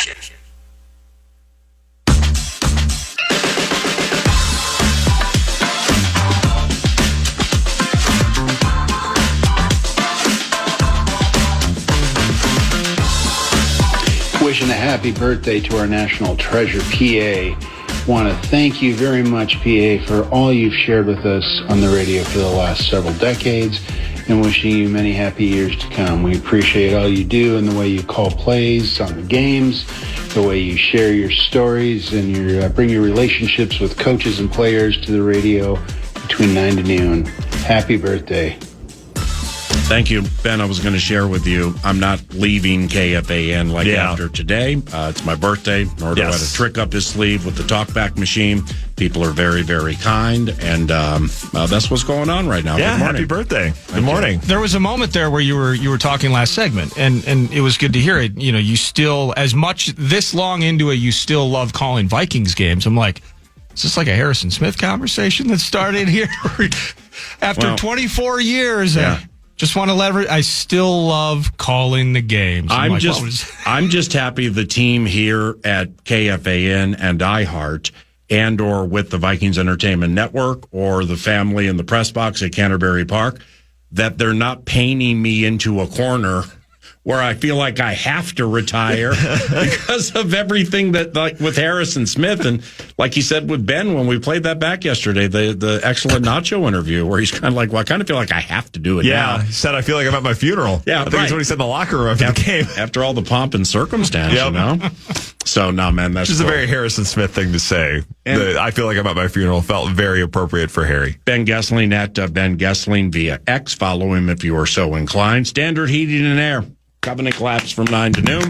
Wishing a happy birthday to our national treasure, PA. Want to thank you very much, PA, for all you've shared with us on the radio for the last several decades, and wishing you many happy years to come. We appreciate all you do and the way you call plays on the games, the way you share your stories, and your bring your relationships with coaches and players to the radio between 9 to noon. Happy birthday. Thank you, Ben. I was going to share with you, I'm not leaving KFAN after today. It's my birthday. Nordo had a trick up his sleeve with the talkback machine. People are very, very kind, and that's what's going on right now. Yeah, happy birthday. Good morning. There was a moment there where you were talking last segment, and it was good to hear it. You know, you still, as much this long into it, you still love calling Vikings games. I'm like, is this like a Harrison Smith conversation that started here after 24 years? Yeah. Just want to leverage. I still love calling the games. I'm just happy the team here at KFAN and iHeart and or with the Vikings Entertainment Network or the family in the press box at Canterbury Park that they're not painting me into a corner where I feel like I have to retire because of everything that, like with Harrison Smith, and like he said with Ben when we played that back yesterday, the excellent Nacho interview where he's kind of like, well, I kind of feel like I have to do it now. He said, I feel like I'm at my funeral. Yeah, I think that's what he said in the locker room after the game. After all the pomp and circumstance, you know? So, no, man, that's Which is a very Harrison Smith thing to say. I feel like I'm at my funeral felt very appropriate for Harry. Ben Goessling at Ben Goessling via X. Follow him if you are so inclined. Standard Heating and Air. Covenant collapse from 9 to noon.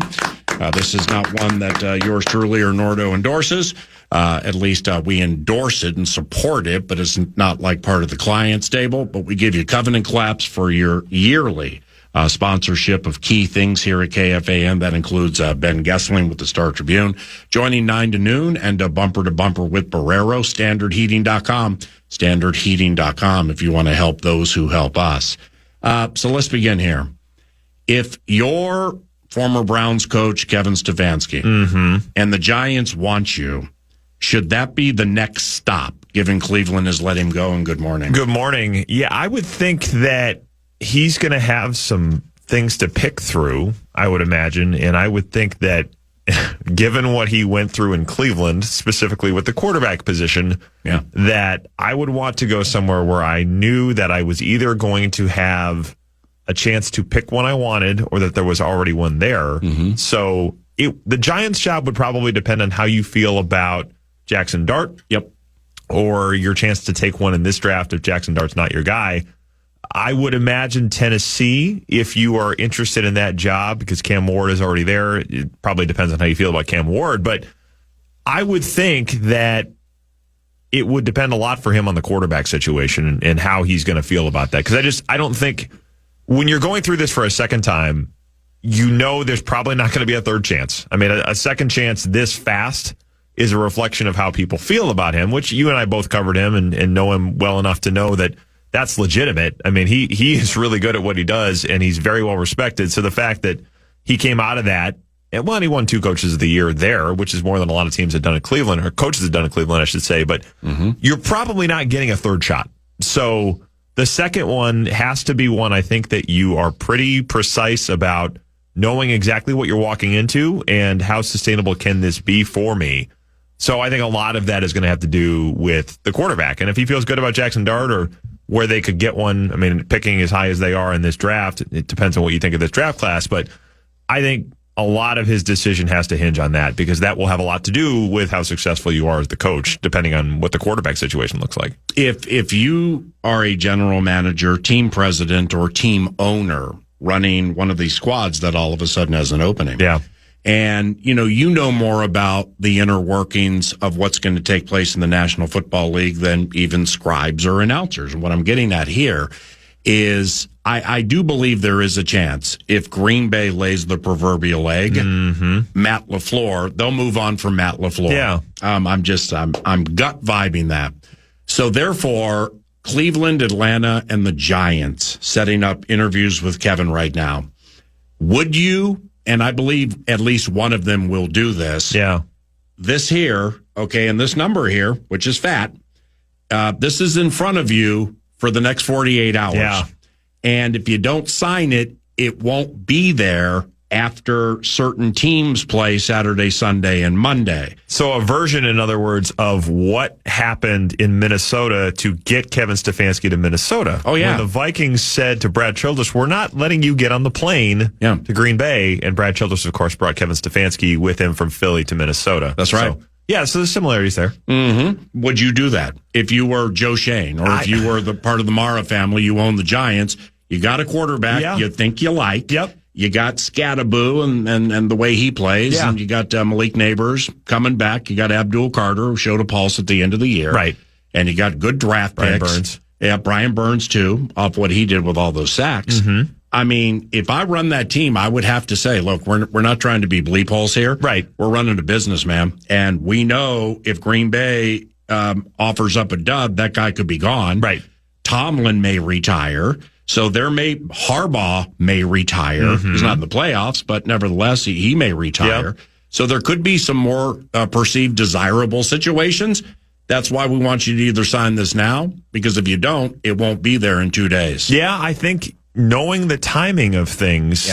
This is not one that yours truly or Nordo endorses. At least we endorse it and support it, but it's not like part of the client stable. But we give you Covenant collapse for your yearly sponsorship of key things here at KFAN. That includes Ben Goessling with the Star Tribune, joining 9 to noon, and bumper to bumper with Barrero. StandardHeating.com. StandardHeating.com if you want to help those who help us. So let's begin here. If your former Browns coach, Kevin Stefanski, and the Giants want you, should that be the next stop, given Cleveland has let him go? And good morning. Good morning. Yeah, I would think that he's going to have some things to pick through, I would imagine. And I would think that given what he went through in Cleveland, specifically with the quarterback position, that I would want to go somewhere where I knew that I was either going to have a chance to pick one I wanted or that there was already one there. So the Giants' job would probably depend on how you feel about Jackson Dart. Or your chance to take one in this draft if Jackson Dart's not your guy. I would imagine Tennessee, if you are interested in that job, because Cam Ward is already there. It probably depends on how you feel about Cam Ward. But I would think that it would depend a lot for him on the quarterback situation and how he's going to feel about that. Because I don't think when you're going through this for a second time, you know there's probably not going to be a third chance. I mean, a second chance this fast is a reflection of how people feel about him, which you and I both covered him and know him well enough to know that that's legitimate. I mean, he is really good at what he does, and he's very well respected. So the fact that he came out of that, and he won 2 coaches of the year there, which is more than a lot of teams have done in Cleveland, or coaches have done in Cleveland, I should say. But you're probably not getting a third shot. So the second one has to be one I think that you are pretty precise about knowing exactly what you're walking into and how sustainable can this be for me. So I think a lot of that is going to have to do with the quarterback. And if he feels good about Jackson Dart or where they could get one, I mean, picking as high as they are in this draft, it depends on what you think of this draft class. But I think a lot of his decision has to hinge on that because that will have a lot to do with how successful you are as the coach, depending on what the quarterback situation looks like. If you are a general manager, team president, or team owner running one of these squads that all of a sudden has an opening. And, you know more about the inner workings of what's going to take place in the National Football League than even scribes or announcers. And what I'm getting at here is I do believe there is a chance if Green Bay lays the proverbial egg, Matt LaFleur, they'll move on from Matt LaFleur. Yeah. I'm gut vibing that. So therefore, Cleveland, Atlanta, and the Giants setting up interviews with Kevin right now. Would you and I believe at least one of them will do this. Yeah. This here, okay, and this number here, which is fat, this is in front of you for the next 48 hours. Yeah. And if you don't sign it, it won't be there after certain teams play Saturday, Sunday, and Monday. So a version, in other words, of what happened in Minnesota to get Kevin Stefanski to Minnesota. Oh, yeah. When the Vikings said to Brad Childress, we're not letting you get on the plane to Green Bay. And Brad Childress, of course, brought Kevin Stefanski with him from Philly to Minnesota. That's right. So, yeah, so there's similarities there. Mm-hmm. Would you do that if you were Joe Shane or if you were the part of the Mara family, you own the Giants, you got a quarterback you think you like. Yep. You got Scattaboo and the way he plays, and you got Malik Neighbors coming back. You got Abdul Carter, who showed a pulse at the end of the year. Right. And you got good draft Brian picks. Burns. Yeah, Brian Burns, too, off what he did with all those sacks. Mm-hmm. I mean, if I run that team, I would have to say, look, we're not trying to be bleep holes here. Right. We're running a business, man. And we know if Green Bay offers up a dub, that guy could be gone. Right. Tomlin may retire. So Harbaugh may retire. Mm-hmm. He's not in the playoffs, but nevertheless, he may retire. Yep. So there could be some more perceived desirable situations. That's why we want you to either sign this now, because if you don't, it won't be there in 2 days. Yeah, I think knowing the timing of things,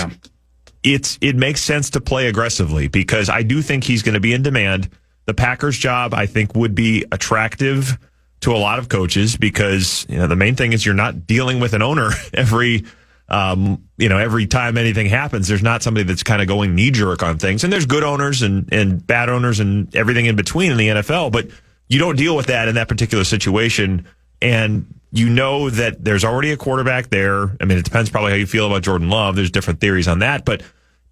it makes sense to play aggressively because I do think he's going to be in demand. The Packers job, I think, would be attractive to a lot of coaches because the main thing is you're not dealing with an owner every time anything happens. There's not somebody that's kind of going knee jerk on things, and there's good owners and bad owners and everything in between in the NFL, but you don't deal with that in that particular situation. And you know that there's already a quarterback there. I mean, it depends probably how you feel about Jordan Love. There's different theories on that, but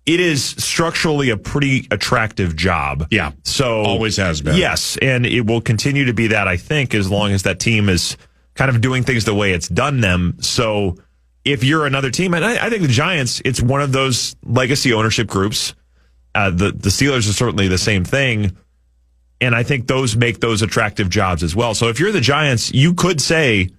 it is structurally a pretty attractive job. Yeah. So always has been. Yes. And it will continue to be that, I think, as long as that team is kind of doing things the way it's done them. So if you're another team, and I think the Giants, it's one of those legacy ownership groups. The Steelers are certainly the same thing. And I think those make those attractive jobs as well. So if you're the Giants, you could say,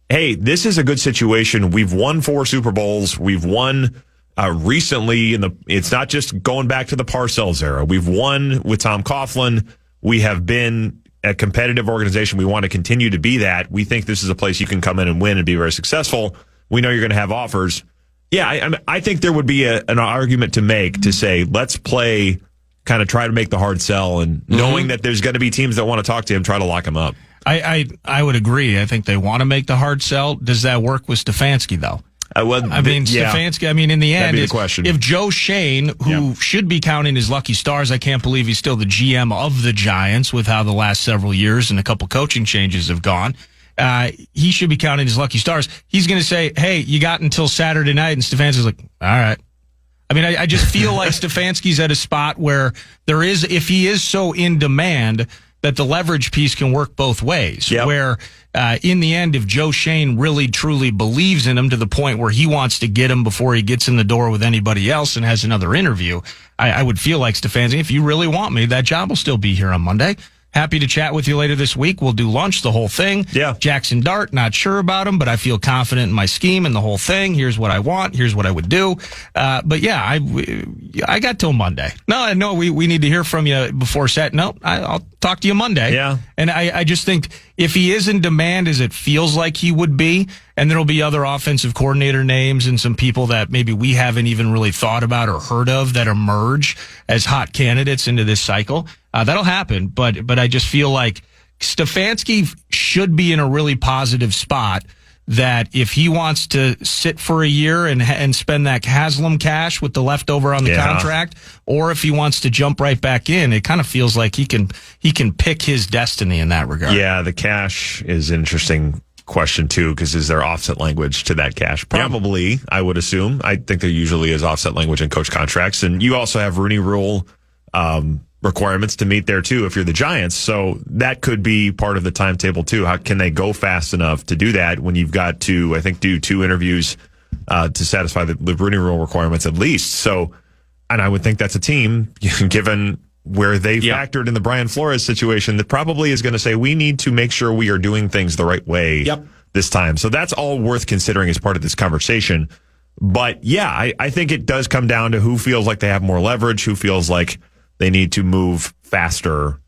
hey, this is a good situation. We've won 4 Super Bowls. We've won recently. It's not just going back to the Parcells era. We've won with Tom Coughlin. We have been a competitive organization. We want to continue to be that. We think this is a place you can come in and win and be very successful. We know you're going to have offers. Yeah, I think there would be an argument to make to say, let's play, kind of try to make the hard sell, and knowing that there's going to be teams that want to talk to him, try to lock him up. I would agree. I think they want to make the hard sell. Does that work with Stefanski, though? Stefanski, in the end, if Joe Shane, who should be counting his lucky stars, I can't believe he's still the GM of the Giants with how the last several years and a couple coaching changes have gone. He should be counting his lucky stars. He's going to say, hey, you got until Saturday night. And Stefanski's like, all right. I just feel like Stefanski's at a spot where if he is so in demand, that the leverage piece can work both ways. Yep. Where in the end, if Joe Shane really truly believes in him to the point where he wants to get him before he gets in the door with anybody else and has another interview, I would feel like Stefanski, if you really want me, that job will still be here on Monday. Happy to chat with you later this week. We'll do lunch, the whole thing. Yeah. Jackson Dart, not sure about him, but I feel confident in my scheme and the whole thing. Here's what I want. Here's what I would do. But yeah, I got till Monday. No, we need to hear from you before set. No, I'll talk to you Monday. Yeah. And I just think if he is in demand as it feels like he would be, and there'll be other offensive coordinator names and some people that maybe we haven't even really thought about or heard of that emerge as hot candidates into this cycle. That'll happen, but I just feel like Stefanski should be in a really positive spot that if he wants to sit for a year and spend that Haslam cash with the leftover on the contract, or if he wants to jump right back in, it kind of feels like he can pick his destiny in that regard. Yeah, the cash is an interesting question too, because is there offset language to that cash? Probably, I would assume. I think there usually is offset language in coach contracts, and you also have Rooney Rule requirements to meet there too if you're the Giants. So that could be part of the timetable too. How can they go fast enough to do that when you've got to, I think, do 2 interviews to satisfy the Rooney Rule requirements at least. So, and I would think that's a team, given where they factored in the Brian Flores situation, that probably is going to say, we need to make sure we are doing things the right way this time. So that's all worth considering as part of this conversation. But yeah, I think it does come down to who feels like they have more leverage, who feels like they need to move faster.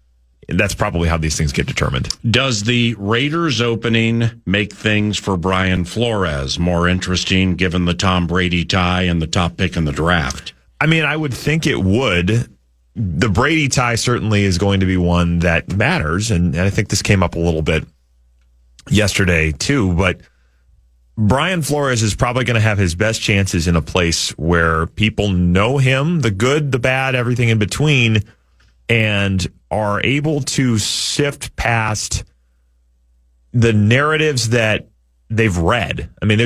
That's probably how these things get determined. Does the Raiders opening make things for Brian Flores more interesting given the Tom Brady tie and the top pick in the draft? I mean, I would think it would. The Brady tie certainly is going to be one that matters, and I think this came up a little bit yesterday too, but Brian Flores is probably going to have his best chances in a place where people know him, the good, the bad, everything in between, and are able to sift past the narratives that they've read. I mean,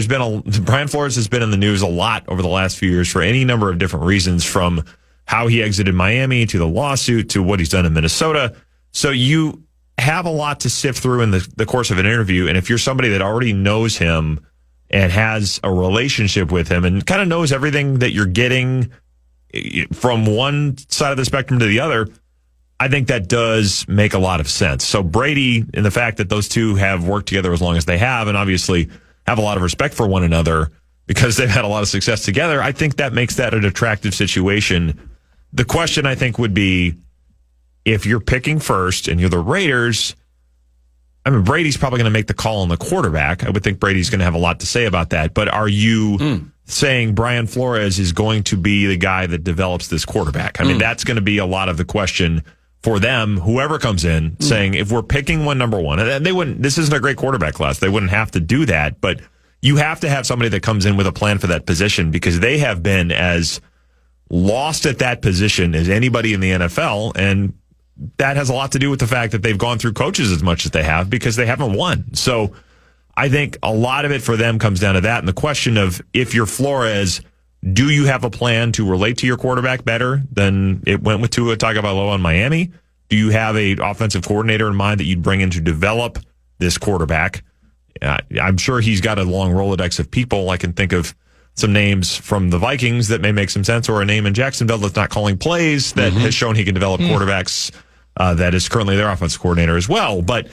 Brian Flores has been in the news a lot over the last few years for any number of different reasons, from how he exited Miami to the lawsuit to what he's done in Minnesota. So you have a lot to sift through in the course of an interview. And if you're somebody that already knows him and has a relationship with him and kind of knows everything that you're getting from one side of the spectrum to the other, I think that does make a lot of sense. So Brady, and the fact that those two have worked together as long as they have, and obviously have a lot of respect for one another because they've had a lot of success together, I think that makes that an attractive situation. The question, I think, would be, if you're picking first and you're the Raiders, I mean, Brady's probably going to make the call on the quarterback. I would think Brady's going to have a lot to say about that. But are you saying Brian Flores is going to be the guy that develops this quarterback? I mean, that's going to be a lot of the question for them, whoever comes in, saying, if we're picking one number one, and they wouldn't, this isn't a great quarterback class, they wouldn't have to do that, but you have to have somebody that comes in with a plan for that position, because they have been as lost at that position as anybody in the NFL, and that has a lot to do with the fact that they've gone through coaches as much as they have because they haven't won. So I think a lot of it for them comes down to that. And the question of, if you're Flores, do you have a plan to relate to your quarterback better than it went with Tua Tagovailoa in Miami? Do you have a offensive coordinator in mind that you'd bring in to develop this quarterback? I'm sure he's got a long Rolodex of people. I can think of some names from the Vikings that may make some sense, or a name in Jacksonville that's not calling plays that has shown he can develop quarterbacks. That is currently their offensive coordinator as well. But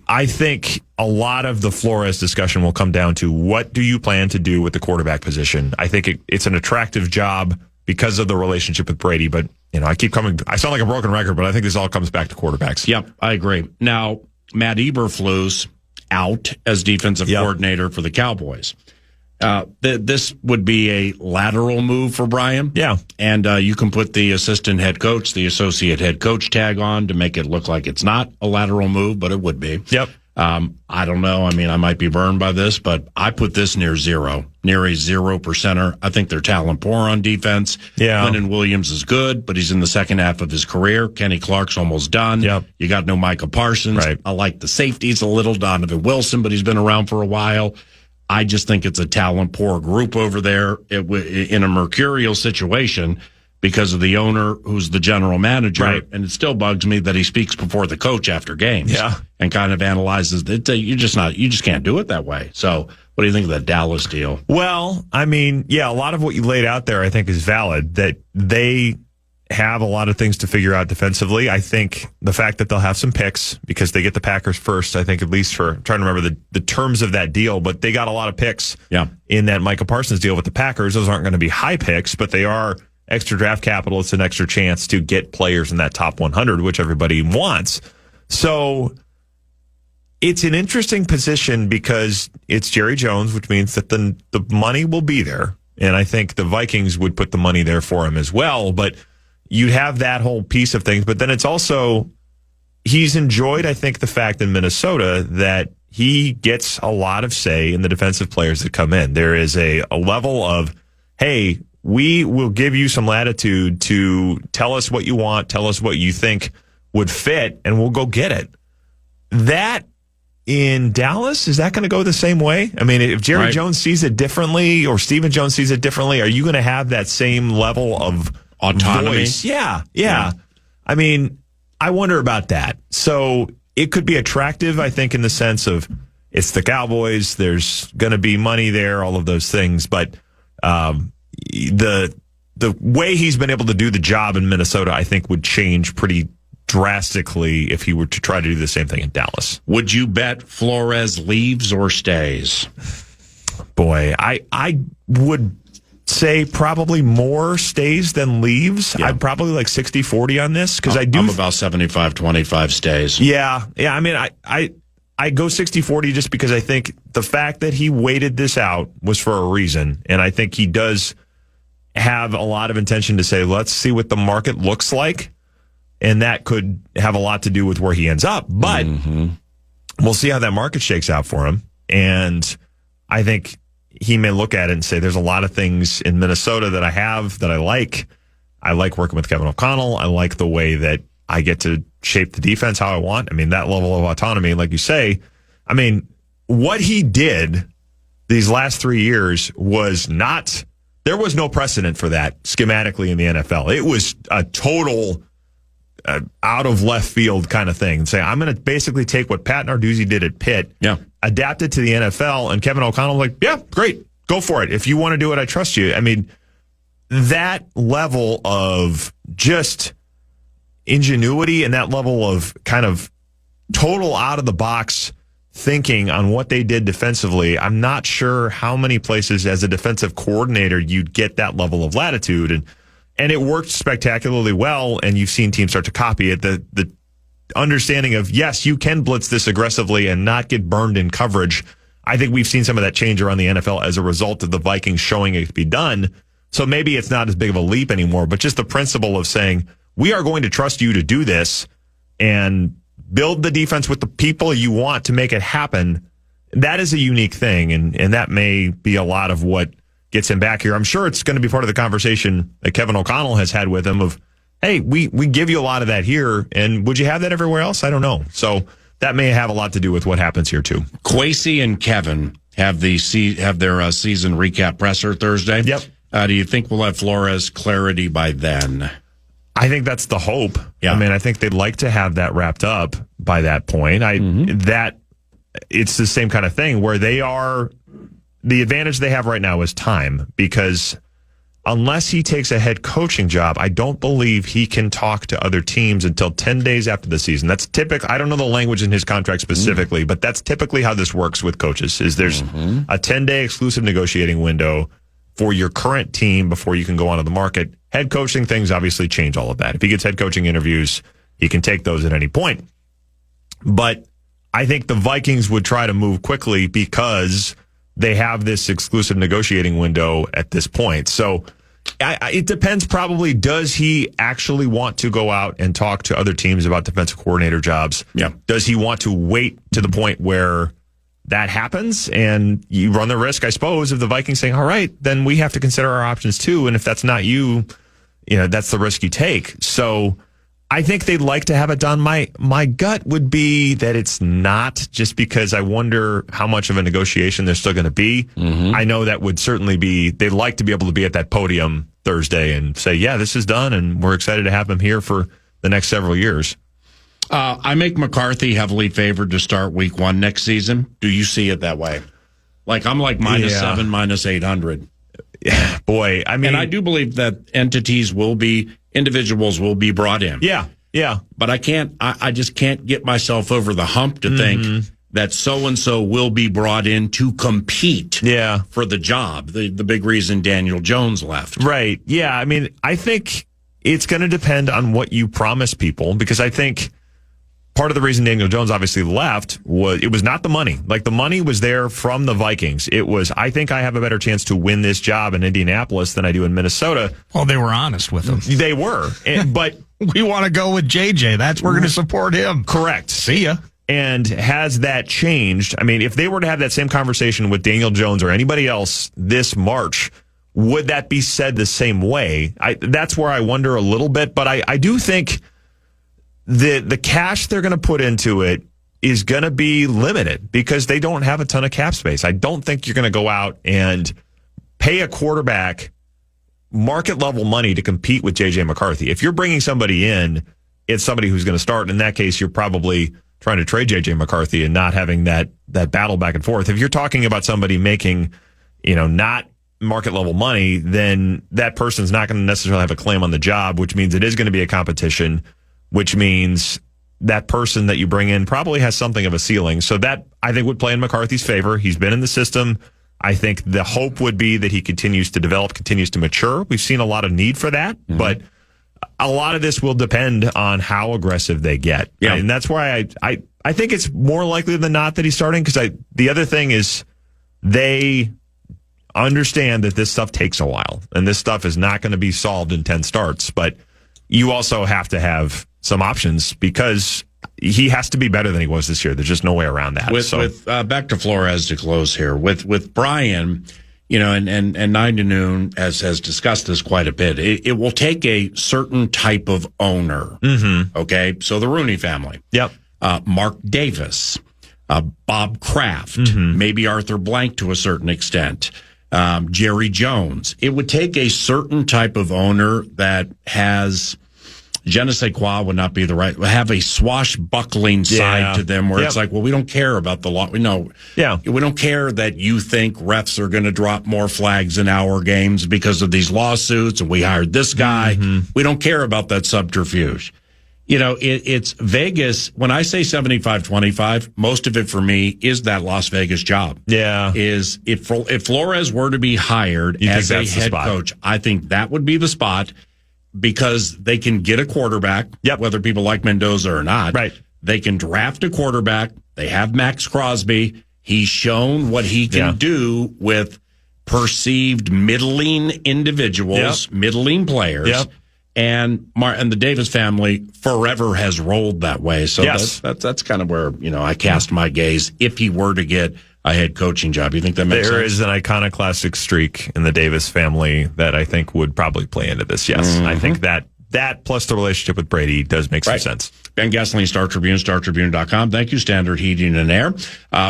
I think a lot of the Flores discussion will come down to, what do you plan to do with the quarterback position? I think it's an attractive job because of the relationship with Brady. But, I sound like a broken record, but I think this all comes back to quarterbacks. Yep, I agree. Now, Matt Eberflus out as defensive coordinator for the Cowboys. This would be a lateral move for Brian. Yeah. And you can put the assistant head coach, the associate head coach tag on to make it look like it's not a lateral move, but it would be. Yep. I don't know. I mean, I might be burned by this, but I put this near a 0%er. I think they're talent poor on defense. Yeah. Quinnen Williams is good, but he's in the second half of his career. Kenny Clark's almost done. Yep. You got no Micah Parsons. Right. I like the safeties a little. Donovan Wilson, but he's been around for a while. I just think it's a talent poor group over there in a mercurial situation because of the owner who's the general manager. Right. And it still bugs me that he speaks before the coach after games and kind of analyzes it. You just can't do it that way. So what do you think of that Dallas deal? Well, I mean, a lot of what you laid out there I think is valid, that they have a lot of things to figure out defensively. I think the fact that they'll have some picks because they get the Packers first, I think, at least for, I'm trying to remember the terms of that deal, but they got a lot of picks in that Micah Parsons deal with the Packers. Those aren't going to be high picks, but they are extra draft capital. It's an extra chance to get players in that top 100, which everybody wants. So it's an interesting position because it's Jerry Jones, which means that the money will be there. And I think the Vikings would put the money there for him as well. But you'd have that whole piece of things. But then it's also, he's enjoyed, I think, the fact in Minnesota that he gets a lot of say in the defensive players that come in. There is a level of, hey, we will give you some latitude to tell us what you want, tell us what you think would fit, and we'll go get it. That in Dallas, is that going to go the same way? I mean, if Jerry Jones sees it differently or Stephen Jones sees it differently, are you going to have that same level of autonomy? Voice? Yeah. I mean, I wonder about that. So it could be attractive, I think, in the sense of it's the Cowboys, there's going to be money there, all of those things. But the way he's been able to do the job in Minnesota, I think, would change pretty drastically if he were to try to do the same thing in Dallas. Would you bet Flores leaves or stays? Boy, I would say probably more stays than leaves. Yeah. I'm probably like 60-40 on this because I do. I'm about 75-25 stays. Yeah. I mean, I go 60-40 just because I think the fact that he waited this out was for a reason. And I think he does have a lot of intention to say, let's see what the market looks like. And that could have a lot to do with where he ends up. But we'll see how that market shakes out for him. And I think he may look at it and say, there's a lot of things in Minnesota that I have that I like. I like working with Kevin O'Connell. I like the way that I get to shape the defense how I want. I mean, that level of autonomy, like you say, I mean, what he did these last 3 years was not, there was no precedent for that schematically in the NFL. It was a total out of left field kind of thing. And say, I'm going to basically take what Pat Narduzzi did at Pitt, adapt it to the NFL, and Kevin O'Connell like, yeah, great, go for it. If you want to do it, I trust you. I mean, that level of just ingenuity and that level of kind of total out of the box thinking on what they did defensively, I'm not sure how many places as a defensive coordinator you'd get that level of latitude. And it worked spectacularly well, and you've seen teams start to copy it. The understanding of, yes, you can blitz this aggressively and not get burned in coverage. I think we've seen some of that change around the NFL as a result of the Vikings showing it to be done. So maybe it's not as big of a leap anymore, but just the principle of saying, we are going to trust you to do this and build the defense with the people you want to make it happen. That is a unique thing, and that may be a lot of what gets him back here. I'm sure it's going to be part of the conversation that Kevin O'Connell has had with him of, hey, we give you a lot of that here, and would you have that everywhere else? I don't know. So that may have a lot to do with what happens here, too. Kwesi and Kevin have their season recap presser Thursday. Yep. Do you think we'll have Flores clarity by then? I think that's the hope. Yeah. I mean, I think they'd like to have that wrapped up by that point. It's the same kind of thing where the advantage they have right now is time, because unless he takes a head coaching job, I don't believe he can talk to other teams until 10 days after the season. That's typical. I don't know the language in his contract specifically, but that's typically how this works with coaches, is there's a 10-day exclusive negotiating window for your current team before you can go onto the market. Head coaching things obviously change all of that. If he gets head coaching interviews, he can take those at any point. But I think the Vikings would try to move quickly because they have this exclusive negotiating window at this point. So it depends probably. Does he actually want to go out and talk to other teams about defensive coordinator jobs? Yeah. Does he want to wait to the point where that happens? And you run the risk, I suppose, of the Vikings saying, all right, then we have to consider our options too. And if that's not you, that's the risk you take. So I think they'd like to have it done. My gut would be that it's not, just because I wonder how much of a negotiation there's still going to be. I know that would certainly be, they'd like to be able to be at that podium Thursday and say, yeah, this is done, and we're excited to have him here for the next several years. I make McCarthy heavily favored to start week 1 next season. Do you see it that way? Like, I'm like -7, -800. Boy, I mean, and I do believe that individuals will be brought in. Yeah. But I just can't get myself over the hump to think that so-and-so will be brought in to compete for the job. The big reason Daniel Jones left. Right. Yeah. I mean, I think it's going to depend on what you promise people, because I think part of the reason Daniel Jones obviously left was it was not the money. Like, the money was there from the Vikings. It was, I think I have a better chance to win this job in Indianapolis than I do in Minnesota. Well, they were honest with him. They were. But we want to go with JJ. We're going to support him. Correct. See ya. And has that changed? I mean, if they were to have that same conversation with Daniel Jones or anybody else this March, would that be said the same way? That's where I wonder a little bit. But I do think the cash they're going to put into it is going to be limited because they don't have a ton of cap space. I don't think you're going to go out and pay a quarterback market level money to compete with J.J. McCarthy. If you're bringing somebody in, it's somebody who's going to start. In that case, you're probably trying to trade J.J. McCarthy and not having that battle back and forth. If you're talking about somebody making, not market level money, then that person's not going to necessarily have a claim on the job, which means it is going to be a competition, which means that person that you bring in probably has something of a ceiling. So that, I think, would play in McCarthy's favor. He's been in the system. I think the hope would be that he continues to develop, continues to mature. We've seen a lot of need for that, but a lot of this will depend on how aggressive they get. Yeah. And that's why I think it's more likely than not that he's starting, because the other thing is they understand that this stuff takes a while, and this stuff is not going to be solved in 10 starts, but you also have to have some options because he has to be better than he was this year. There's just no way around that. With back to Flores to close here. With Brian, and 9 to Noon has discussed this quite a bit. It will take a certain type of owner. Mm-hmm. Okay, so the Rooney family. Yep. Mark Davis, Bob Kraft, maybe Arthur Blank to a certain extent, Jerry Jones. It would take a certain type of owner that has, je ne sais quoi would not be the right, have a swashbuckling side to them where it's like, well, we don't care about the law. We don't care that you think refs are going to drop more flags in our games because of these lawsuits and we hired this guy. We don't care about that subterfuge. It's Vegas. When I say 75-25, most of it for me is that Las Vegas job. Yeah. Is if Flores were to be hired as a head coach, I think that would be the spot because they can get a quarterback, whether people like Mendoza or not. Right. They can draft a quarterback. They have Max Crosby. He's shown what he can do with perceived middling individuals, middling players. Yep. And the Davis family forever has rolled that way. So that's kind of where, I cast my gaze if he were to get a head coaching job. You think that makes sense? There is an iconoclastic streak in the Davis family that I think would probably play into this. Yes. I think that plus the relationship with Brady does make some sense. Ben Goessling, Star Tribune, StarTribune.com. Thank you, Standard Heating and Air.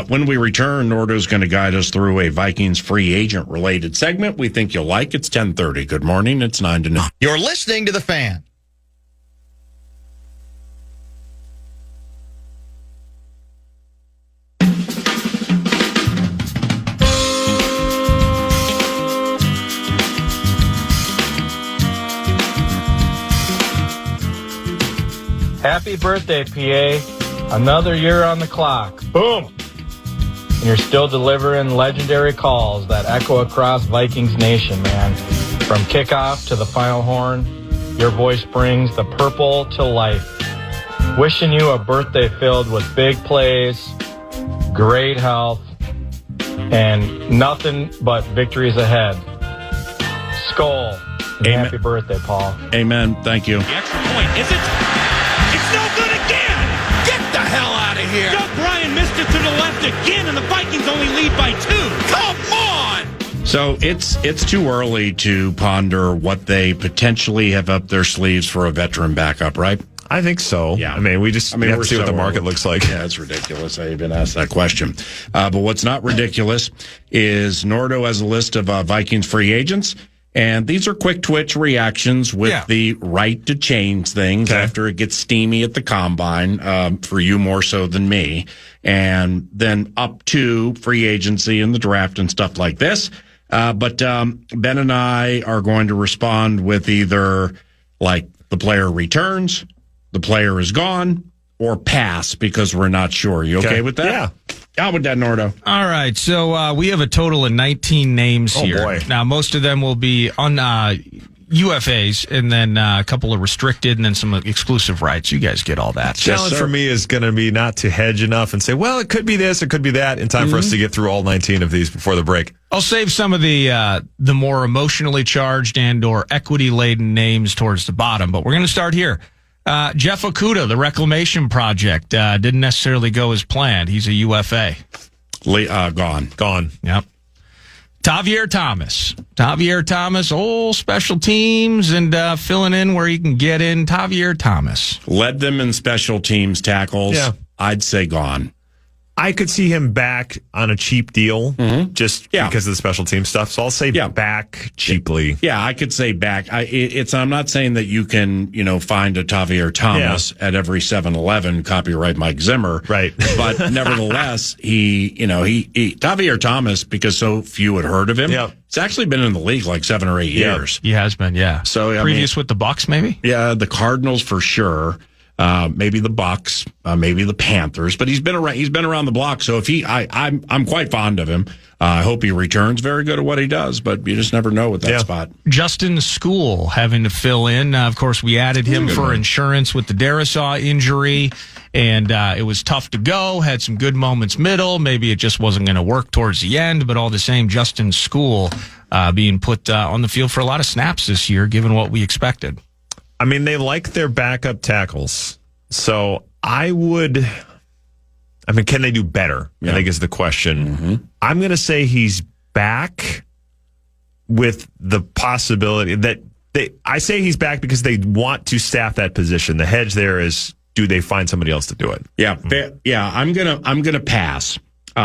When we return, Nordo's going to guide us through a Vikings free agent related segment we think you'll like. It's 10:30. Good morning. It's 9 to 9. You're listening to The Fan. Happy birthday, PA. Another year on the clock. Boom! And you're still delivering legendary calls that echo across Vikings Nation, man. From kickoff to the final horn, your voice brings the purple to life. Wishing you a birthday filled with big plays, great health, and nothing but victories ahead. Skol. Amen. Happy birthday, Paul. Amen. Thank you. The extra point, is it? It's no good again! Get the hell out of here! Joe Bryan missed it to the left again, and the Vikings only lead by 2. Come on! So it's too early to ponder what they potentially have up their sleeves for a veteran backup, right? I think so. Yeah. I mean, we have to see what the market looks like. Yeah, it's ridiculous. I even asked that question. But what's not ridiculous is Nordo has a list of Vikings free agents. And these are quick twitch reactions with the right to change things after it gets steamy at the combine, for you more so than me. And then up to free agency and the draft and stuff like this. But Ben and I are going to respond with either like the player returns, the player is gone, or pass because we're not sure. You okay with that? Yeah. How with that, Nordo? All right. So we have a total of 19 names here. Boy. Now, most of them will be on UFAs and then a couple of restricted and then some exclusive rights. You guys get all that. Challenge for me is going to be not to hedge enough and say, well, it could be this, it could be that, in time for us to get through all 19 of these before the break. I'll save some of the more emotionally charged and or equity-laden names towards the bottom, but we're going to start here. Jeff Okuda, the Reclamation Project, didn't necessarily go as planned. He's a UFA. Gone. Yep. Tavier Thomas, old special teams and filling in where he can get in. Tavier Thomas. Led them in special teams tackles. Yeah. I'd say gone. I could see him back on a cheap deal just because of the special team stuff. So I'll say back cheaply. Yeah, I could say back. I'm not saying that you can, find a Tavier Thomas at every 7-Eleven, copyright Mike Zimmer. Right. But nevertheless, he Tavier Thomas, because so few had heard of him, it's actually been in the league like 7 or 8 years. He has been, yeah. So previous with the Bucks, maybe? Yeah, the Cardinals for sure. maybe the Bucks, maybe the Panthers, but he's been around the block. So if I'm quite fond of him. I hope he returns. Very good at what he does, but you just never know with that spot. Justin School having to fill in. Of course, we added him for insurance with the Darisaw injury, and it was tough to go. Had some good moments middle. Maybe it just wasn't going to work towards the end, but all the same, Justin School being put on the field for a lot of snaps this year, given what we expected. I mean, they like their backup tackles. So can they do better? I think is the question. Mm-hmm. I'm going to say he's back with the possibility that I say he's back because they want to staff that position. The hedge there is, do they find somebody else to do it? Yeah. I'm gonna pass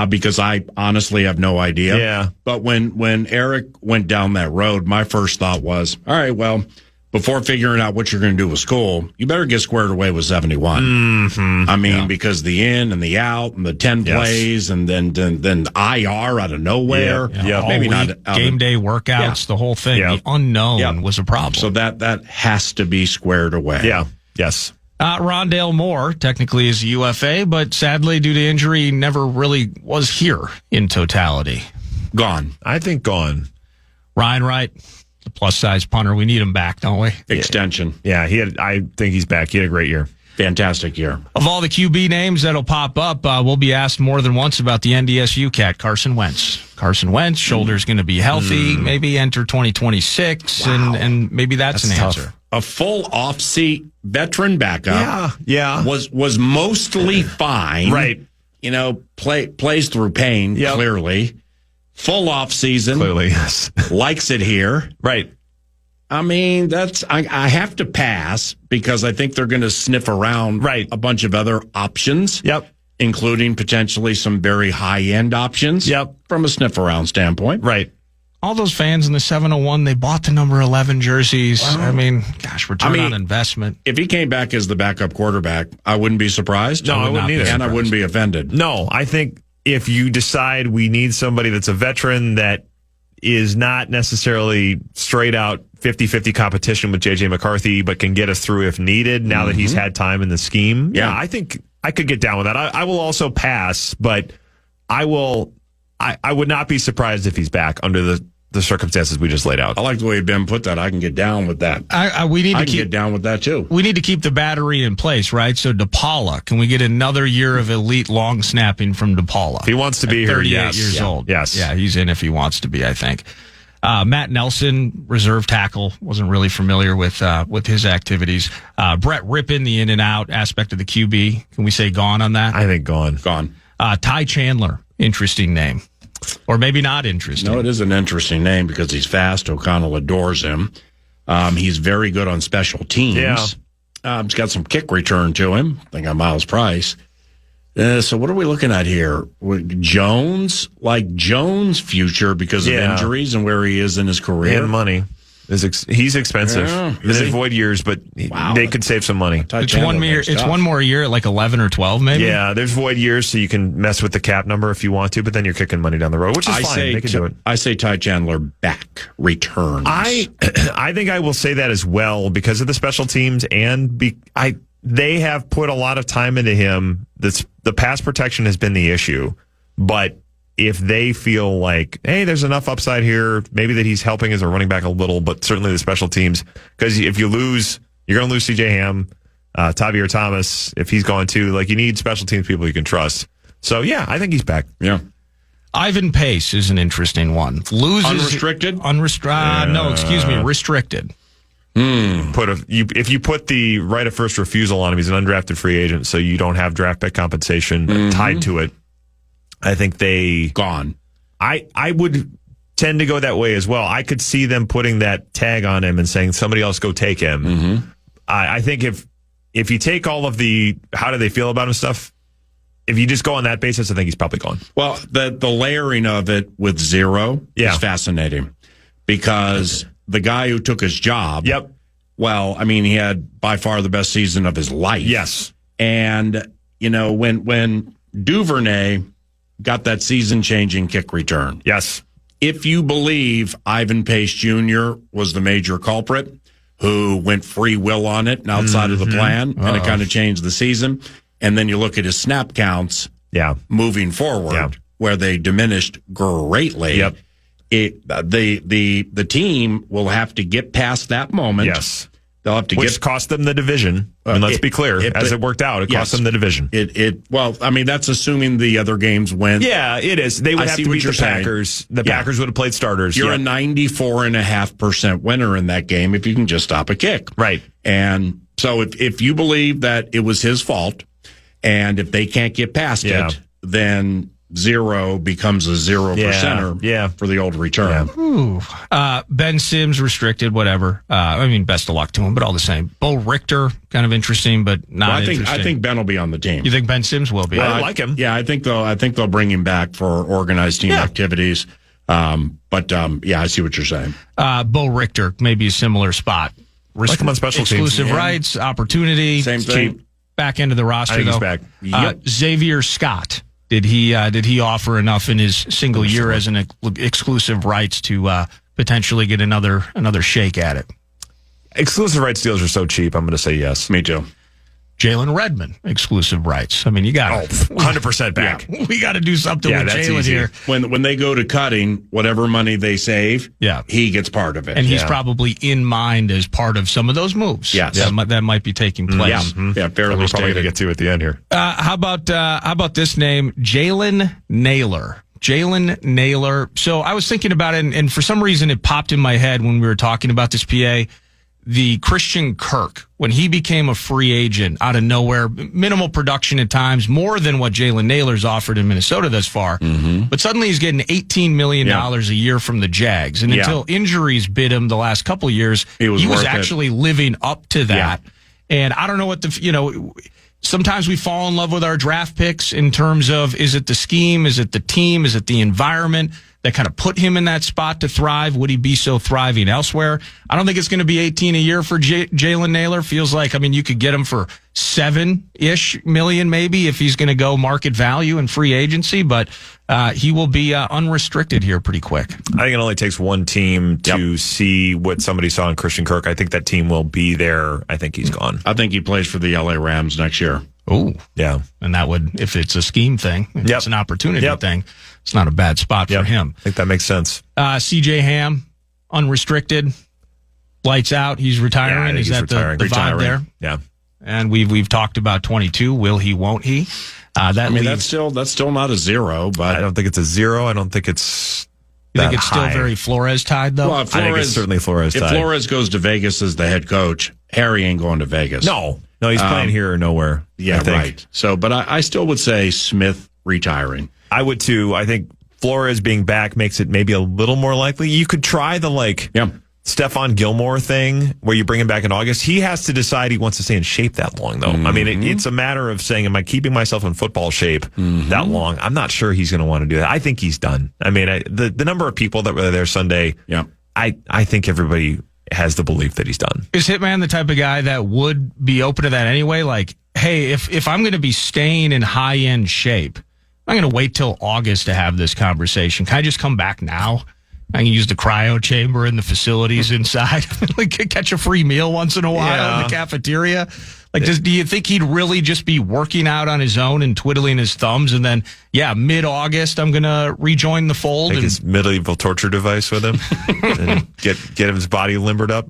because I honestly have no idea. Yeah. But when Eric went down that road, my first thought was, all right, well, before figuring out what you're going to do with School, you better get squared away with 71. Mm-hmm. I mean, because the in and the out and the 10 plays and then IR out of nowhere. Yeah. Maybe not game day workouts, the whole thing. The unknown was a problem. So that has to be squared away. Yeah. Yes. Rondale Moore technically is a UFA, but sadly due to injury, never really was here in totality. Gone. I think gone. Ryan Wright, the plus-size punter. We need him back, don't we? Extension. Yeah, I think he's back. He had a great year. Fantastic year. Of all the QB names that'll pop up, we'll be asked more than once about the NDSU cat, Carson Wentz. Carson Wentz, shoulder's going to be healthy, maybe enter 2026, and maybe that's an tough. answer. A full off-seat veteran backup. Yeah. Was mostly fine. Right. Plays through pain, clearly. Full off season. Clearly, yes. Likes it here. Right. I mean, I have to pass because I think they're going to sniff around a bunch of other options. Yep. Including potentially some very high-end options. Yep. From a sniff-around standpoint. Right. All those fans in the 701, they bought the number 11 jerseys. I mean, gosh, return on investment. If he came back as the backup quarterback, I wouldn't be surprised. No, I wouldn't either. And I wouldn't be offended. No, I think if you decide we need somebody that's a veteran that is not necessarily straight out 50-50 competition with J.J. McCarthy, but can get us through if needed now that he's had time in the scheme. Yeah, I think I could get down with that. I will also pass, but I would not be surprised if he's back under the circumstances we just laid out. I like the way Ben put that. I can get down with that. We need to get down with that too. We need to keep the battery in place, right? So DePaula, can we get another year of elite long snapping from DePaula? If he wants to be here, 38 years old. Yes. Yeah, he's in if he wants to be, I think. Matt Nelson, reserve tackle, wasn't really familiar with his activities. Brett Rippon, the in and out aspect of the QB. Can we say gone on that? I think gone. Ty Chandler, interesting name. Or maybe not interesting. No, it is an interesting name because he's fast. O'Connell adores him. He's very good on special teams. Yeah. He's got some kick return to him. I think on Miles Price. So what are we looking at here? Jones future because of injuries and where he is in his career. And money. He's expensive. There's void years, but they could save some money. It's one more year at like 11 or 12, maybe? Yeah, there's void years, so you can mess with the cap number if you want to, but then you're kicking money down the road, which is fine. They can do it. I say Ty Chandler back, returns. I think I will say that as well because of the special teams, and they have put a lot of time into him. The pass protection has been the issue, but if they feel like, hey, there's enough upside here, maybe that he's helping as a running back a little, but certainly the special teams, because if you lose, you're going to lose C.J. Ham, Tavier Thomas, if he's gone too. Like, you need special teams people you can trust. So, yeah, I think he's back. Yeah. Ivan Pace is an interesting one. Loses unrestricted? Restricted. If you put the right of first refusal on him, he's an undrafted free agent, so you don't have draft pick compensation tied to it. I think they gone. I would tend to go that way as well. I could see them putting that tag on him and saying somebody else go take him. Mm-hmm. I think if you take all of the how do they feel about him stuff, if you just go on that basis, I think he's probably gone. Well, the layering of it with zero is fascinating because the guy who took his job. Yep. Well, I mean, he had by far the best season of his life. Yes. And when Duvernay got that season-changing kick return. Yes. If you believe Ivan Pace Jr. was the major culprit, who went free will on it and outside of the plan, and it kind of changed the season. And then you look at his snap counts moving forward, where they diminished greatly. Yep. The team will have to get past that moment. Yes. They'll have to Which cost them the division. And let's be clear, as it worked out, it cost them the division. Well, I mean, that's assuming the other games went. Yeah, it is. They would have to beat the Packers. The Packers would have played starters. You're a 94.5% winner in that game if you can just stop a kick. Right. And so if you believe that it was his fault, and if they can't get past it, then 0 becomes a 0%er for the old return. Ben Sims restricted, whatever. I mean, best of luck to him, but all the same. Bo Richter, kind of interesting, but not interesting. I think Ben will be on the team. You think Ben Sims will be? I like him. Yeah, I think they'll bring him back for organized team activities. I see what you're saying. Bo Richter, maybe a similar spot. Like him on special teams. Exclusive rights, opportunity. Same thing. Back end of the roster, I think though. he's back. Xavier Scott. Did he offer enough in his single year as an exclusive rights to potentially get another shake at it? Exclusive rights deals are so cheap. I'm going to say yes. Me too. Jalen Redmond, exclusive rights. I mean, you got 100% back. We got to do something with Jalen here. When they go to cutting, whatever money they save, he gets part of it. And he's probably in mind as part of some of those moves. Yes. That might be taking place. Yeah, fairly We're probably going to get to at the end here. How about this name, Jalen Naylor? Jalen Naylor. So I was thinking about it, and for some reason it popped in my head when we were talking about this PA. The Christian Kirk, when he became a free agent out of nowhere, minimal production at times, more than what Jalen Naylor's offered in Minnesota thus far. But suddenly he's getting $18 million a year from the Jags. And until injuries bit him the last couple of years, he was actually living up to that. And I don't know what sometimes we fall in love with our draft picks in terms of, is it the scheme? Is it the team? Is it the environment that kind of put him in that spot to thrive? Would he be so thriving elsewhere? I don't think it's going to be 18 a year for Jalen Naylor. Feels like, I mean, you could get him for $7-ish million maybe if he's going to go market value in free agency, but he will be unrestricted here pretty quick. I think it only takes one team to see what somebody saw in Christian Kirk. I think that team will be there. I think he's gone. I think he plays for the LA Rams next year. Oh, yeah. And that would, if it's a scheme thing, if it's an opportunity thing, it's not a bad spot for him. I think that makes sense. CJ Ham, unrestricted, lights out. He's retiring. Yeah, Is that the vibe there? Yeah. And we've talked about 22. Will he? Won't he? That's still not a 0, but I don't think it's a 0. I don't think it's. You think it's high. still very Flores tied though? Well, I think it's certainly Flores tied. If Flores goes to Vegas as the head coach, Harry ain't going to Vegas. No, he's playing here or nowhere. Yeah, right. So, but I still would say Smith retiring. I would too. I think Flores being back makes it maybe a little more likely. You could try the Stephon Gilmore thing where you bring him back in August. He has to decide he wants to stay in shape that long, though. I mean, it's a matter of saying, am I keeping myself in football shape that long? I'm not sure he's going to want to do that. I think he's done. I mean, the number of people that were there Sunday, I think everybody has the belief that he's done. Is Hitman the type of guy that would be open to that anyway? Like, hey, if I'm going to be staying in high-end shape, I'm going to wait till August to have this conversation. Can I just come back now? I can use the cryo chamber in the facilities inside. Like, catch a free meal once in a while in the cafeteria. Like, do you think he'd really just be working out on his own and twiddling his thumbs? And then, mid-August, I'm going to rejoin the fold. Take his medieval torture device with him and get his body limbered up.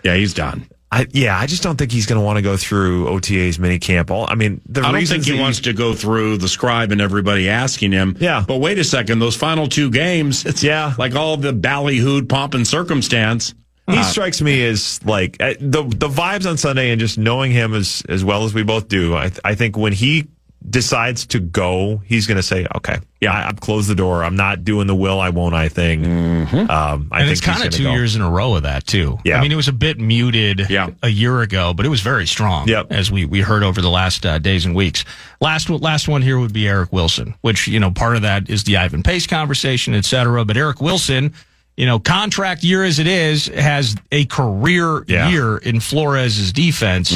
He's done. I just don't think he's going to want to go through OTA's minicamp. I don't think he wants to go through the scribe and everybody asking him. Yeah. But wait a second, those final 2 games, it's like all the ballyhooed pomp and circumstance. He strikes me as like the vibes on Sunday, and just knowing him as well as we both do. I think when he decides to go, he's going to say, okay, I've closed the door. I'm not doing the will I won't I thing. I think it's kind of 2 years in a row of that too. Yeah. I mean, it was a bit muted a year ago, but it was very strong as we heard over the last days and weeks. Last one here would be Eric Wilson, which, part of that is the Ivan Pace conversation, et cetera. But Eric Wilson, contract year as it is, has a career year in Flores' defense.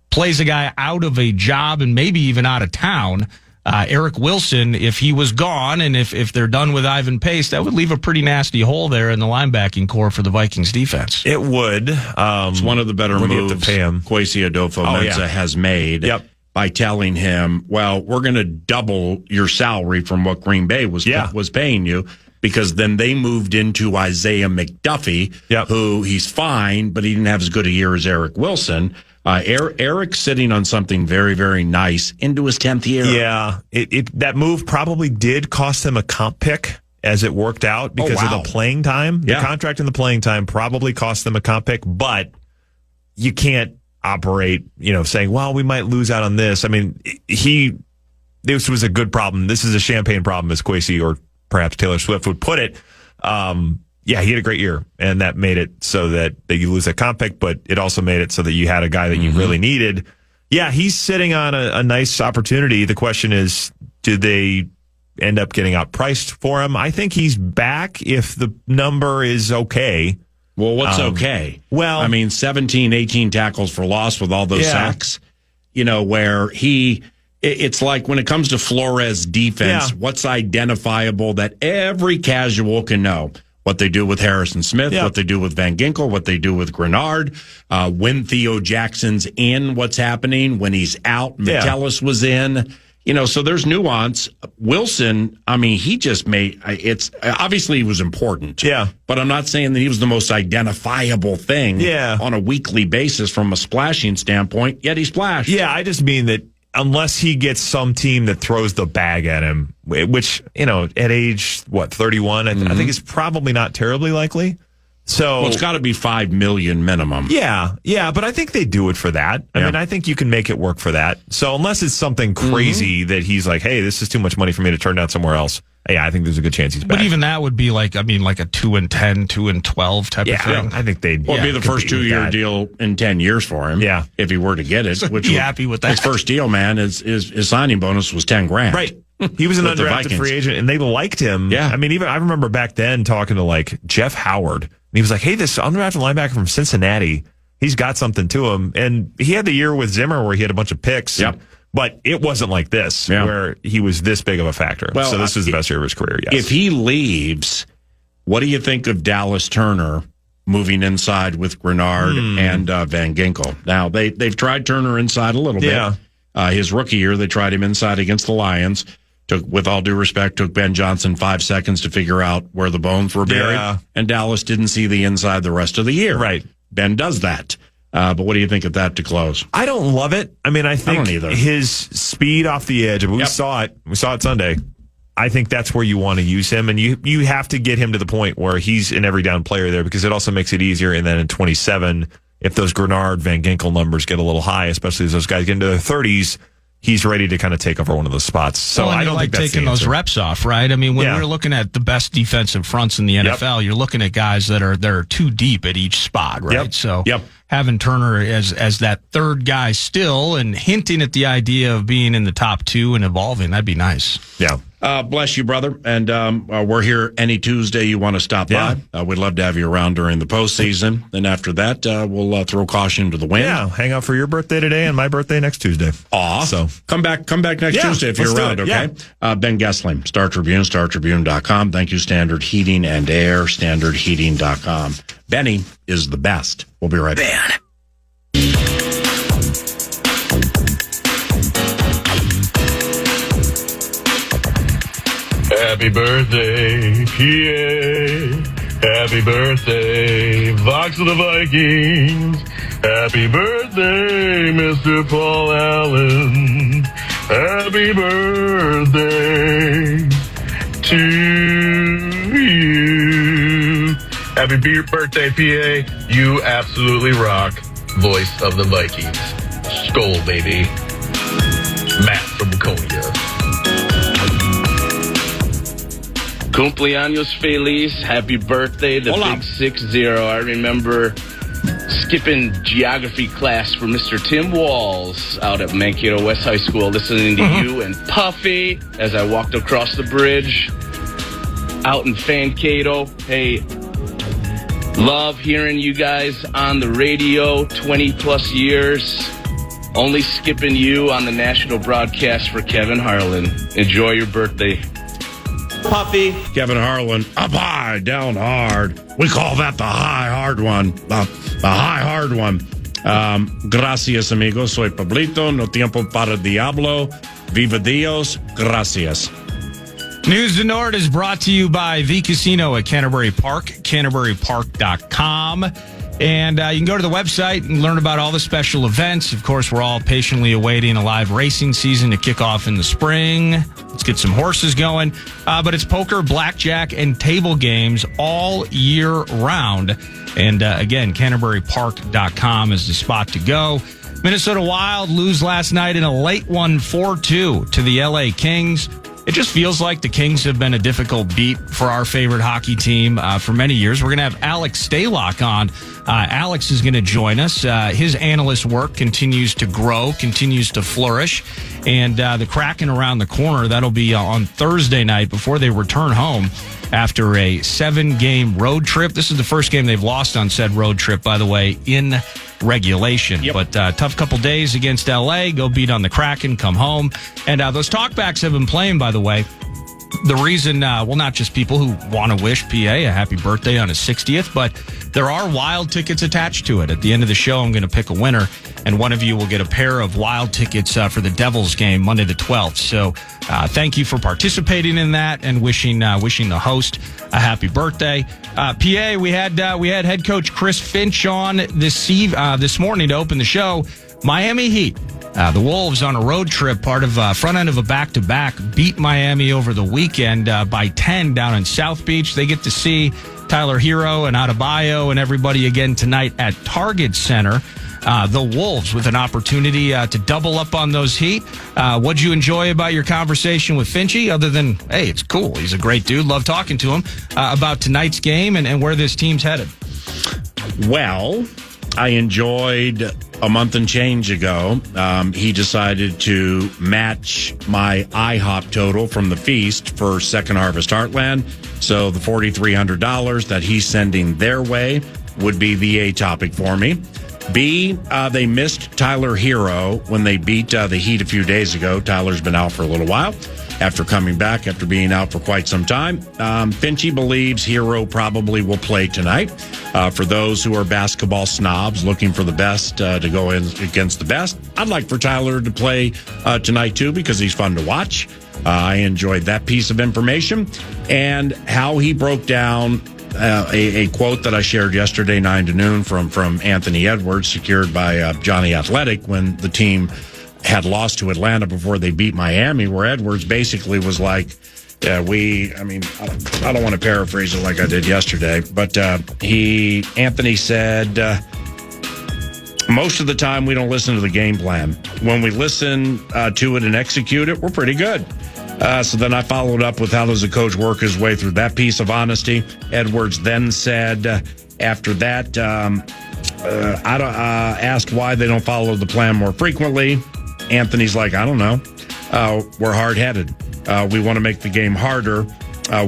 Plays a guy out of a job and maybe even out of town. Eric Wilson, if he was gone and if they're done with Ivan Pace, that would leave a pretty nasty hole there in the linebacking core for the Vikings defense. It would. It's one of the better moves Kwesi Adolfo-Mensah has made by telling him, well, we're going to double your salary from what Green Bay was paying you, because then they moved into Isaiah McDuffie, who he's fine, but he didn't have as good a year as Eric Wilson. Eric's sitting on something very, very nice into his 10th year. Yeah, that move probably did cost him a comp pick as it worked out because of the playing time. The contract and the playing time probably cost them a comp pick, but you can't operate, saying, well, we might lose out on this. I mean, this was a good problem. This is a champagne problem, as Kwesi or perhaps Taylor Swift would put it. He had a great year, and that made it so that you lose that comp pick, but it also made it so that you had a guy that you really needed. Yeah, he's sitting on a nice opportunity. The question is, did they end up getting outpriced for him? I think he's back if the number is okay. Well, what's okay? Well, I mean, 17, 18 tackles for loss with all those sacks, where it's like when it comes to Flores' defense, what's identifiable that every casual can know? What they do with Harrison Smith, what they do with Van Ginkel, what they do with Grenard, when Theo Jackson's in, what's happening, when he's out, Metellus was in. So there's nuance. Wilson, I mean, he just obviously he was important. Yeah. But I'm not saying that he was the most identifiable thing on a weekly basis from a splashing standpoint, yet he splashed. Yeah, I just mean that unless he gets some team that throws the bag at him, which, at age, 31, I think is probably not terribly likely. So it's got to be $5 million minimum. Yeah, but I think they do it for that. I mean, I think you can make it work for that. So unless it's something crazy that he's like, hey, this is too much money for me to turn down somewhere else. Yeah, I think there's a good chance he's back. But even that would be like a 2-10, 2-12 type of thing. I think they'd be the first 2-year deal in 10 years for him. Yeah, if he were to get it, so which be happy with that. His first deal, man, his signing bonus was $10,000. Right. He was an undrafted free agent, and they liked him. Yeah. I mean, even I remember back then talking to Jeff Howard, and he was like, "Hey, this undrafted linebacker from Cincinnati, he's got something to him." And he had the year with Zimmer where he had a bunch of picks. Yep. But it wasn't like this, where he was this big of a factor. Well, so this was the best year of his career, yes. If he leaves, what do you think of Dallas Turner moving inside with Grenard and Van Ginkel? Now, they've tried Turner inside a little bit. His rookie year, they tried him inside against the Lions. With all due respect, took Ben Johnson 5 seconds to figure out where the bones were buried. And Dallas didn't see the inside the rest of the year. Right. Ben does that. But what do you think of that to close? I don't love it. I mean, I think his speed off the edge, we saw it. We saw it Sunday. I think that's where you want to use him. And you have to get him to the point where he's an every down player there, because it also makes it easier. And then in 27, if those Grenard, Van Ginkel numbers get a little high, especially as those guys get into their 30s, he's ready to kind of take over one of those spots. So I don't think that's taking those reps off, right? I mean, when we're looking at the best defensive fronts in the NFL, you're looking at guys that are too deep at each spot, right? So having Turner as that third guy still and hinting at the idea of being in the top 2 and evolving, that'd be nice. Yeah. Bless you, brother. And we're here any Tuesday you want to stop by. We'd love to have you around during the postseason. Then after that, we'll throw caution to the wind. Yeah, hang out for your birthday today and my birthday next Tuesday. Aw. So come back next Tuesday if you're around, okay? Yeah. Ben Goessling, Star Tribune, StarTribune.com. Thank you, Standard Heating and Air, StandardHeating.com. Benny is the best. We'll be right back. Happy birthday, PA. Happy birthday, Vox of the Vikings. Happy birthday, Mr. Paul Allen. Happy birthday to you. Happy birthday, PA. You absolutely rock. Voice of the Vikings. Skol, baby. Matt from Laconia. Cumpleaños feliz. Happy birthday, the Big 6-0. I remember skipping geography class for Mr. Tim Walls out at Mankato West High School, listening to you and Puffy as I walked across the bridge out in Fancato. Hey, love hearing you guys on the radio, 20 plus years. Only skipping you on the national broadcast for Kevin Harlan. Enjoy your birthday. Puppy. Kevin Harlan, up high, down hard. We call that the high hard one. The high hard one. Gracias, amigos. Soy Pablito. No tiempo para diablo. Viva Dios. Gracias. News to Nord is brought to you by the Casino at Canterbury Park, CanterburyPark.com. And you can go to the website and learn about all the special events. Of course, we're all patiently awaiting a live racing season to kick off in the spring. Let's get some horses going. But it's poker, blackjack, and table games all year round. And again, CanterburyPark.com is the spot to go. Minnesota Wild lose last night in a late one, 4-2 to the LA Kings. It just feels like the Kings have been a difficult beat for our favorite hockey team for many years. We're going to have Alex Stalock on. Alex is going to join us. His analyst work continues to grow, continues to flourish. And the Kraken around the corner, that'll be on Thursday night before they return home after a 7-game road trip. This is the first game they've lost on said road trip, by the way, in regulation. Yep. But tough couple days against LA. Go beat on the Kraken, come home. And those talkbacks have been playing, by the way. The reason, not just people who want to wish PA a happy birthday on his 60th, but there are Wild tickets attached to it. At the end of the show, I'm going to pick a winner, and one of you will get a pair of Wild tickets for the Devils game Monday the 12th. So thank you for participating in that and wishing the host a happy birthday. PA, we had head coach Chris Finch on this morning to open the show. Miami Heat. The Wolves on a road trip, part of front end of a back-to-back, beat Miami over the weekend by 10 down in South Beach. They get to see Tyler Hero and Adebayo and everybody again tonight at Target Center. The Wolves with an opportunity to double up on those Heat. What'd you enjoy about your conversation with Finchy, other than, hey, it's cool, he's a great dude, love talking to him, about tonight's game and where this team's headed? Well, I enjoyed a month and change ago. He decided to match my IHOP total from the feast for Second Harvest Heartland. So the $4,300 that he's sending their way would be the A topic for me. B, they missed Tyler Hero when they beat the Heat a few days ago. Tyler's been out for a little while after coming back after being out for quite some time. Finchy believes Hero probably will play tonight. For those who are basketball snobs looking for the best to go in against the best, I'd like for Tyler to play tonight too because he's fun to watch. I enjoyed that piece of information and how he broke down a quote that I shared yesterday 9 to noon from Anthony Edwards, secured by Johnny Athletic when the team had lost to Atlanta before they beat Miami, where Edwards basically was like, I don't want to paraphrase it like I did yesterday, but Anthony said, most of the time we don't listen to the game plan. When we listen to it and execute it, we're pretty good. So then I followed up with how does a coach work his way through that piece of honesty. Edwards then said after that, asked why they don't follow the plan more frequently. Anthony's like, I don't know. We're hard-headed. We want to make the game harder.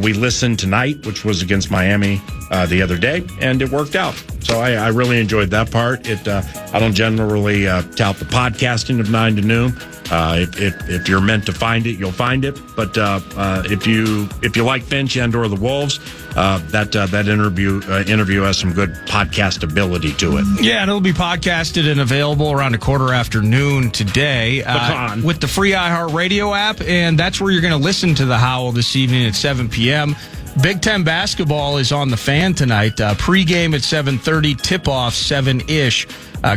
We listened tonight, which was against Miami the other day, and it worked out. So I really enjoyed that part. I don't generally tout the podcasting of 9 to noon. If you're meant to find it, you'll find it. But if you like Finch and or the Wolves, that interview has some good podcast ability to it. Yeah, and it'll be podcasted and available around 1:15 today with the free iHeartRadio app, and that's where you're going to listen to the Howl this evening at 7 p.m. Big Ten basketball is on the Fan tonight. Pre-game at 7:30, tip-off 7-ish.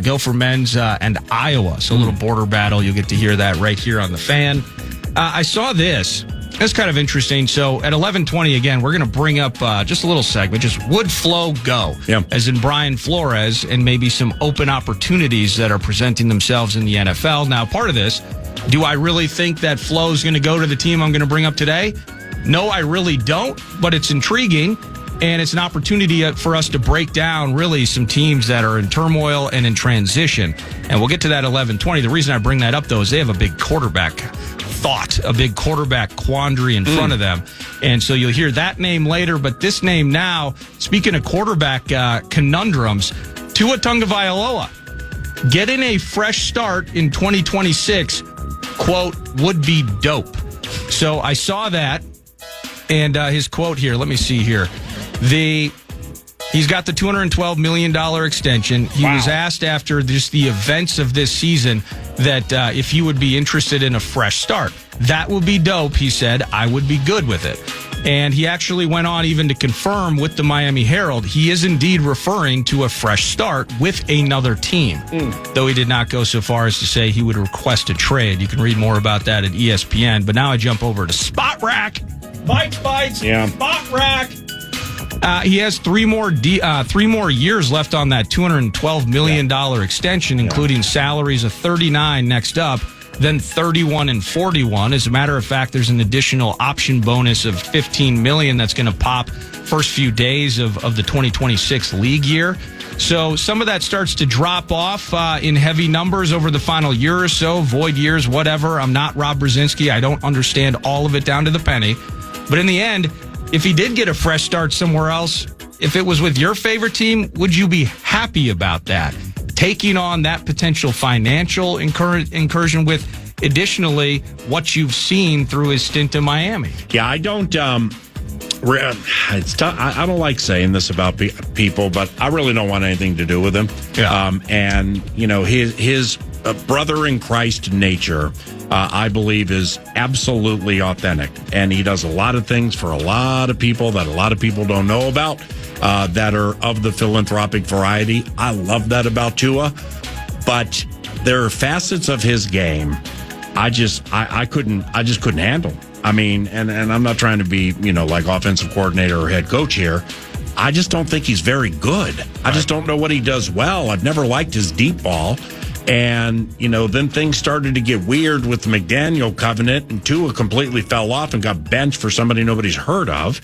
Go for men's and Iowa. So a little border battle. You'll get to hear that right here on the Fan. I saw this. That's kind of interesting. So at 11:20, again, we're going to bring up just a little segment. Just would Flo go? Yeah. As in Brian Flores and maybe some open opportunities that are presenting themselves in the NFL. Now, part of this, do I really think that Flo is going to go to the team I'm going to bring up today? No, I really don't, but it's intriguing, and it's an opportunity for us to break down really some teams that are in turmoil and in transition, and we'll get to that 11:20. The reason I bring that up, though, is they have a big quarterback a big quarterback quandary in front of them, and so you'll hear that name later, but this name now, speaking of quarterback conundrums, Tua Tagovailoa. getting a fresh start in 2026, quote, would be dope. So I saw that, and his quote here, let me see here. He's got the $212 million extension. He was asked after just the events of this season that if he would be interested in a fresh start. That would be dope, he said. I would be good with it. And he actually went on even to confirm with the Miami Herald, he is indeed referring to a fresh start with another team, though he did not go so far as to say he would request a trade. You can read more about that at ESPN. But now I jump over to Spot Rack. Bites. Yeah. Spot Rack. He has three more years left on that $212 million extension, including salaries of $39 next up, then $31 and $41. As a matter of fact, there's an additional option bonus of $15 million that's going to pop first few days of the 2026 league year. So some of that starts to drop off in heavy numbers over the final year or so, void years, whatever. I'm not Rob Brzezinski. I don't understand all of it down to the penny. But in the end, if he did get a fresh start somewhere else, if it was with your favorite team, would you be happy about that? Taking on that potential financial incursion with, additionally, what you've seen through his stint in Miami. Yeah, I don't. It's tough. I don't like saying this about people, but I really don't want anything to do with him. Yeah. And his brother in Christ nature, I believe, is absolutely authentic, and he does a lot of things for a lot of people that a lot of people don't know about. That are of the philanthropic variety. I love that about Tua, but there are facets of his game I just couldn't handle. I mean, and I'm not trying to be, like offensive coordinator or head coach here. I just don't think he's very good. I just don't know what he does well. I've never liked his deep ball. And, then things started to get weird with the McDaniel covenant, and Tua completely fell off and got benched for somebody nobody's heard of.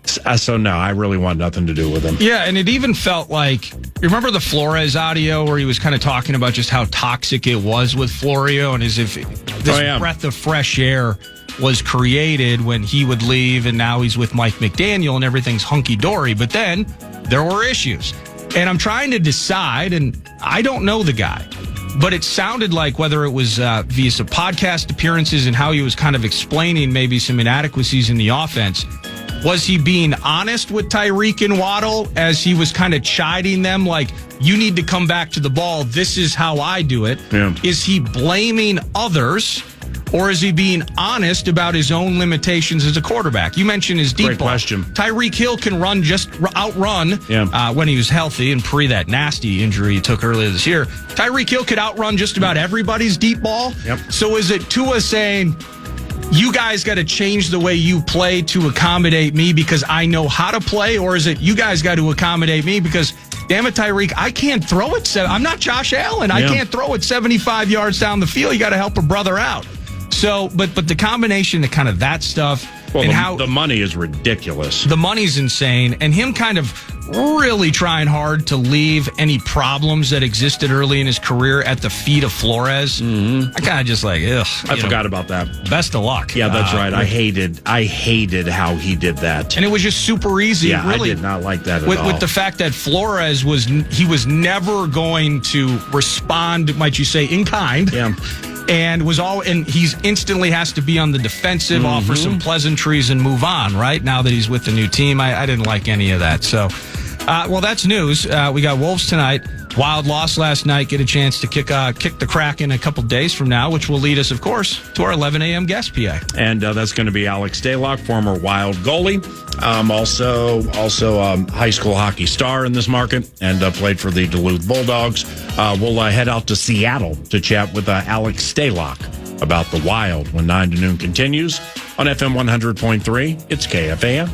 So, no, I really want nothing to do with him. Yeah, and it even felt like, remember the Flores audio where he was kind of talking about just how toxic it was with Florio, and as if this breath of fresh air was created when he would leave, and now he's with Mike McDaniel and everything's hunky-dory. But then there were issues. And I'm trying to decide, and I don't know the guy, but it sounded like whether it was via some podcast appearances and how he was kind of explaining maybe some inadequacies in the offense. Was he being honest with Tyreek and Waddle as he was kind of chiding them like, you need to come back to the ball, this is how I do it? Yeah. Is he blaming others, or is he being honest about his own limitations as a quarterback? You mentioned his deep ball. Question. Tyreek Hill can outrun when he was healthy and pre that nasty injury he took earlier this year. Tyreek Hill could outrun just about everybody's deep ball. Yep. So is it Tua saying, you guys got to change the way you play to accommodate me because I know how to play? Or is it you guys got to accommodate me because, damn it, Tyreek, I can't throw it. I'm not Josh Allen. I can't throw it 75 yards down the field. You got to help a brother out. So, but the combination of kind of that stuff and how the money is ridiculous. The money's insane, and him kind of really trying hard to leave any problems that existed early in his career at the feet of Flores. Mm-hmm. I kind of just like, ugh. I forgot about that. Best of luck. Yeah, that's right. I hated how he did that. And it was just super easy. Yeah, really, I did not like that at all. With the fact that Flores was never going to respond, might you say, in kind. Yeah. And he's instantly has to be on the defensive, offer some pleasantries, and move on. Right now that he's with the new team, I didn't like any of that. So, well, that's news. We got Wolves tonight. Wild loss last night. Get a chance to kick the Kraken a couple days from now, which will lead us, of course, to our 11 a.m. guest PA. And that's going to be Alex Stalock, former Wild goalie, also high school hockey star in this market, and played for the Duluth Bulldogs. We'll head out to Seattle to chat with Alex Stalock about the Wild when 9 to noon continues on FM 100.3. It's KFAN.